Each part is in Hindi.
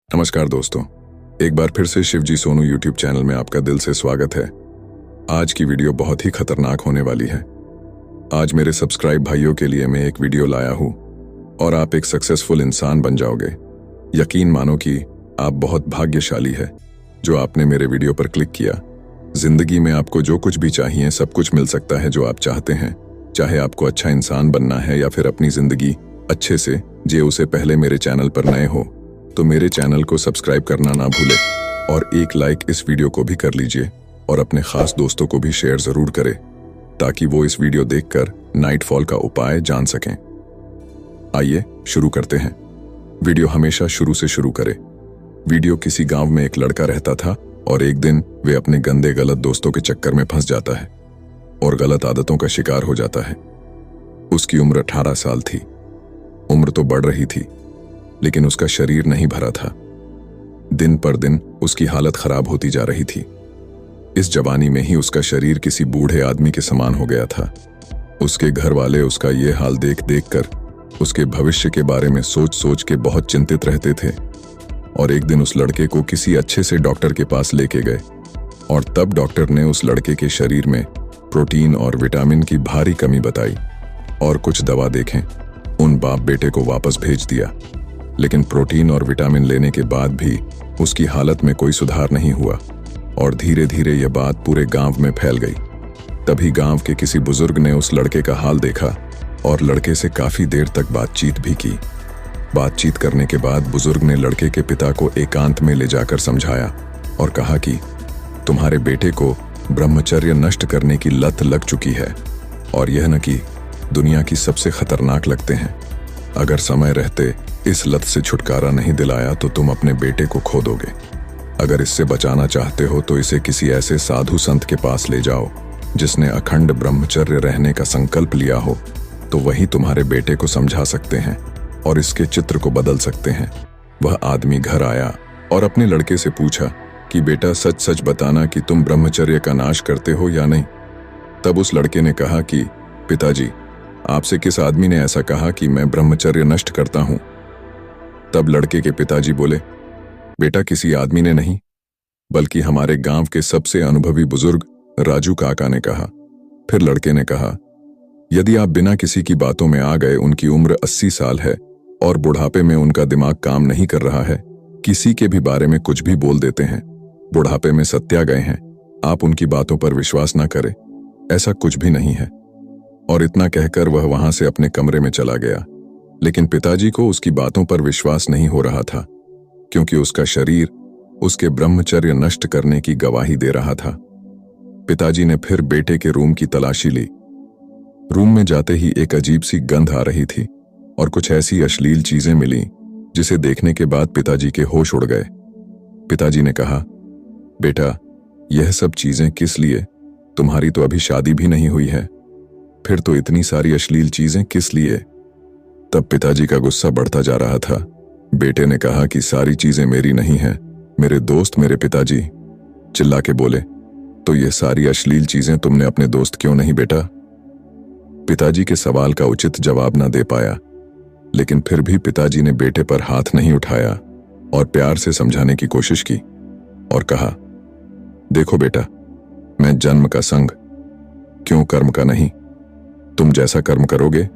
नमस्कार दोस्तों, एक बार फिर से शिवजी सोनू यूट्यूब चैनल में आपका दिल से स्वागत है। आज की वीडियो बहुत ही खतरनाक होने वाली है। आज मेरे सब्सक्राइब भाइयों के लिए मैं एक वीडियो लाया हूँ और आप एक सक्सेसफुल इंसान बन जाओगे। यकीन मानो कि आप बहुत भाग्यशाली है जो आपने मेरे वीडियो पर क्लिक किया। जिंदगी में आपको जो कुछ भी चाहिए सब कुछ मिल सकता है जो आप चाहते हैं। चाहे आपको अच्छा इंसान बनना है या फिर अपनी जिंदगी अच्छे से जिए, उसे पहले मेरे चैनल पर नए हो तो मेरे चैनल को सब्सक्राइब करना ना भूले और एक लाइक इस वीडियो को भी कर लीजिए और अपने खास दोस्तों को भी शेयर जरूर करें ताकि वो इस वीडियो देखकर नाइटफॉल का उपाय जान सकें। आइए शुरू करते हैं। वीडियो हमेशा शुरू से शुरू करें। वीडियो किसी गांव में एक लड़का रहता था और एक दिन वे अपने गंदे गलत दोस्तों के चक्कर में फंस जाता है और गलत आदतों का शिकार हो जाता है। उसकी उम्र 18 साल थी। उम्र तो बढ़ रही थी लेकिन उसका शरीर नहीं भरा था। दिन पर दिन उसकी हालत खराब होती जा रही थी। इस जवानी में ही उसका शरीर किसी बूढ़े आदमी के समान हो गया था। उसके घर वाले उसका ये हाल देख देख कर उसके भविष्य के बारे में सोच सोच के बहुत चिंतित रहते थे। और एक दिन उस लड़के को किसी अच्छे से डॉक्टर के पास लेके गए और तब डॉक्टर ने उस लड़के के शरीर में प्रोटीन और विटामिन की भारी कमी बताई और कुछ दवा देखें उन बाप बेटे को वापस भेज दिया। लेकिन प्रोटीन और विटामिन लेने के बाद भी उसकी हालत में कोई सुधार नहीं हुआ और धीरे धीरे यह बात पूरे गांव में फैल गई। तभी गांव के किसी बुजुर्ग ने उस लड़के का हाल देखा और लड़के से काफी देर तक बातचीत भी की। बातचीत करने के बाद बुजुर्ग ने लड़के के पिता को एकांत में ले जाकर समझाया और कहा कि तुम्हारे बेटे को ब्रह्मचर्य नष्ट करने की लत लग चुकी है और यह न कि दुनिया की सबसे खतरनाक लगते हैं। अगर समय रहते इस लत से छुटकारा नहीं दिलाया तो तुम अपने बेटे को खो दोगे। अगर इससे बचाना चाहते हो तो इसे किसी ऐसे साधु संत के पास ले जाओ जिसने अखंड ब्रह्मचर्य रहने का संकल्प लिया हो, तो वही तुम्हारे बेटे को समझा सकते हैं और इसके चित्र को बदल सकते हैं। वह आदमी घर आया और अपने लड़के से पूछा कि बेटा सच सच बताना कि तुम ब्रह्मचर्य का नाश करते हो या नहीं। तब उस लड़के ने कहा कि पिताजी, आपसे किस आदमी ने ऐसा कहा कि मैं ब्रह्मचर्य नष्ट करता हूं? तब लड़के के पिताजी बोले, बेटा किसी आदमी ने नहीं बल्कि हमारे गांव के सबसे अनुभवी बुजुर्ग राजू काका ने कहा। फिर लड़के ने कहा, यदि आप बिना किसी की बातों में आ गए, उनकी उम्र 80 साल है और बुढ़ापे में उनका दिमाग काम नहीं कर रहा है, किसी के भी बारे में कुछ भी बोल देते हैं, बुढ़ापे में सत्या गए हैं, आप उनकी बातों पर विश्वास ना करें, ऐसा कुछ भी नहीं है। और इतना कहकर वह वहां से अपने कमरे में चला गया। लेकिन पिताजी को उसकी बातों पर विश्वास नहीं हो रहा था क्योंकि उसका शरीर उसके ब्रह्मचर्य नष्ट करने की गवाही दे रहा था। पिताजी ने फिर बेटे के रूम की तलाशी ली। रूम में जाते ही एक अजीब सी गंध आ रही थी और कुछ ऐसी अश्लील चीजें मिली जिसे देखने के बाद पिताजी के होश उड़ गए। पिताजी ने कहा, बेटा यह सब चीजें किस लिए? तुम्हारी तो अभी शादी भी नहीं हुई है, फिर तो इतनी सारी अश्लील चीजें किस लिए? तब पिताजी का गुस्सा बढ़ता जा रहा था। बेटे ने कहा कि सारी चीजें मेरी नहीं हैं, मेरे दोस्त मेरे। पिताजी चिल्ला के बोले, तो ये सारी अश्लील चीजें तुमने अपने दोस्त क्यों नहीं बेटा? पिताजी के सवाल का उचित जवाब न दे पाया, लेकिन फिर भी पिताजी ने बेटे पर हाथ नहीं उठाया और प्यार से समझाने की कोशिश की और कहा, देखो बेटा, मैं जन्म का संग, क्यों कर्म का नहीं। तुम जैसा कर्म करोगे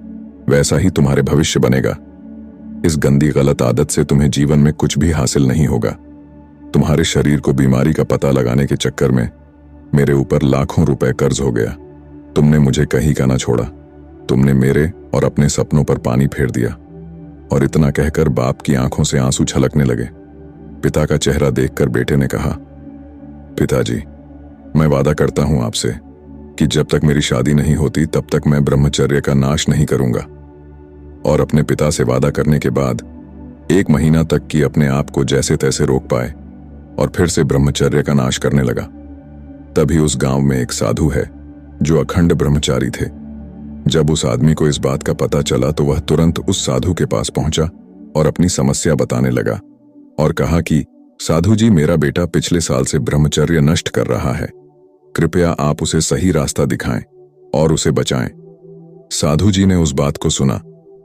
वैसा ही तुम्हारे भविष्य बनेगा। इस गंदी गलत आदत से तुम्हें जीवन में कुछ भी हासिल नहीं होगा। तुम्हारे शरीर को बीमारी का पता लगाने के चक्कर में मेरे ऊपर लाखों रुपए कर्ज हो गया। तुमने मुझे कहीं का ना छोड़ा। तुमने मेरे और अपने सपनों पर पानी फेर दिया। और इतना कहकर बाप की आंखों से आंसू छलकने लगे। पिता का चेहरा देखकर बेटे ने कहा, पिताजी मैं वादा करता हूं आपसे कि जब तक मेरी शादी नहीं होती तब तक मैं ब्रह्मचर्य का नाश नहीं करूंगा। और अपने पिता से वादा करने के बाद 1 महीना तक कि अपने आप को जैसे तैसे रोक पाए और फिर से ब्रह्मचर्य का नाश करने लगा। तभी उस गांव में एक साधु है जो अखंड ब्रह्मचारी थे। जब उस आदमी को इस बात का पता चला तो वह तुरंत उस साधु के पास पहुंचा और अपनी समस्या बताने लगा और कहा कि साधु जी, मेरा बेटा पिछले साल से ब्रह्मचर्य नष्ट कर रहा है, कृपया आप उसे सही रास्ता दिखाएं और उसे बचाएं। साधु जी ने उस बात को सुना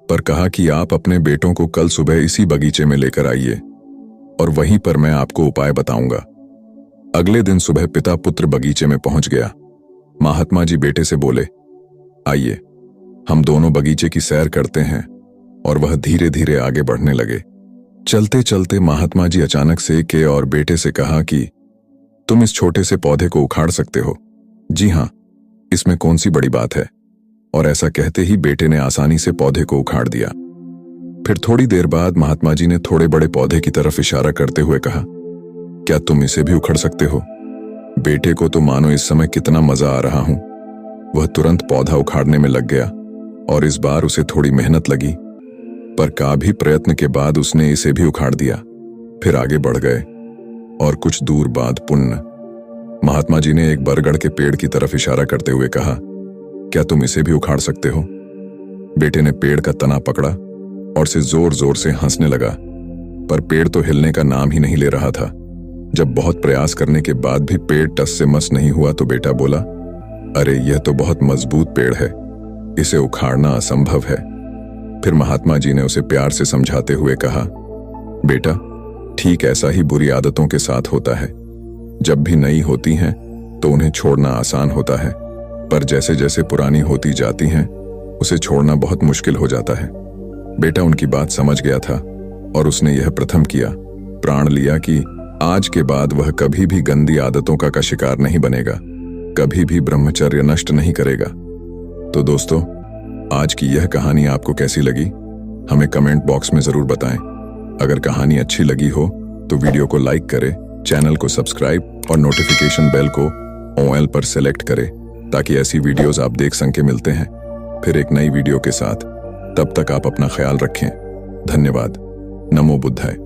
पर कहा कि आप अपने बेटों को कल सुबह इसी बगीचे में लेकर आइए। और वहीं पर मैं आपको उपाय बताऊंगा। अगले दिन सुबह पिता पुत्र बगीचे में पहुंच गया। महात्मा जी बेटे से बोले, आइए हम दोनों बगीचे की सैर करते हैं। और वह धीरे धीरे आगे बढ़ने लगे। चलते चलते महात्मा जी अचानक से के और बेटे से कहा कि तुम इस छोटे से पौधे को उखाड़ सकते हो। जी हां, इसमें कौन सी बड़ी बात है। और ऐसा कहते ही बेटे ने आसानी से पौधे को उखाड़ दिया। फिर थोड़ी देर बाद महात्मा जी ने थोड़े बड़े पौधे की तरफ इशारा करते हुए कहा, क्या तुम इसे भी उखाड़ सकते हो। बेटे को तो मानो इस समय कितना मजा आ रहा हूं। वह तुरंत पौधा उखाड़ने में लग गया और इस बार उसे थोड़ी मेहनत लगी, पर काफी प्रयत्न के बाद उसने इसे भी उखाड़ दिया। फिर आगे बढ़ गए और कुछ दूर बाद पुनः महात्मा जी ने एक बरगद के पेड़ की तरफ इशारा करते हुए कहा, क्या तुम इसे भी उखाड़ सकते हो। बेटे ने पेड़ का तना पकड़ा और से जोर जोर से हंसने लगा, पर पेड़ तो हिलने का नाम ही नहीं ले रहा था। जब बहुत प्रयास करने के बाद भी पेड़ टस से मस नहीं हुआ तो बेटा बोला, अरे यह तो बहुत मजबूत पेड़ है, इसे उखाड़ना असंभव है। फिर महात्मा जी ने उसे प्यार से समझाते हुए कहा, बेटा ठीक ऐसा ही बुरी आदतों के साथ होता है। जब भी नई होती हैं तो उन्हें छोड़ना आसान होता है, पर जैसे जैसे पुरानी होती जाती हैं उसे छोड़ना बहुत मुश्किल हो जाता है। बेटा उनकी बात समझ गया था और उसने यह प्रथम किया, प्रण लिया कि आज के बाद वह कभी भी गंदी आदतों का शिकार नहीं बनेगा, कभी भी ब्रह्मचर्य नष्ट नहीं करेगा। तो दोस्तों, आज की यह कहानी आपको कैसी लगी हमें कमेंट बॉक्स में जरूर बताएं। अगर कहानी अच्छी लगी हो तो वीडियो को लाइक करें, चैनल को सब्सक्राइब और नोटिफिकेशन बेल को ऑल पर सेलेक्ट करें ताकि ऐसी वीडियोस आप देख सके। मिलते हैं फिर एक नई वीडियो के साथ, तब तक आप अपना ख्याल रखें। धन्यवाद। नमो बुद्धाय।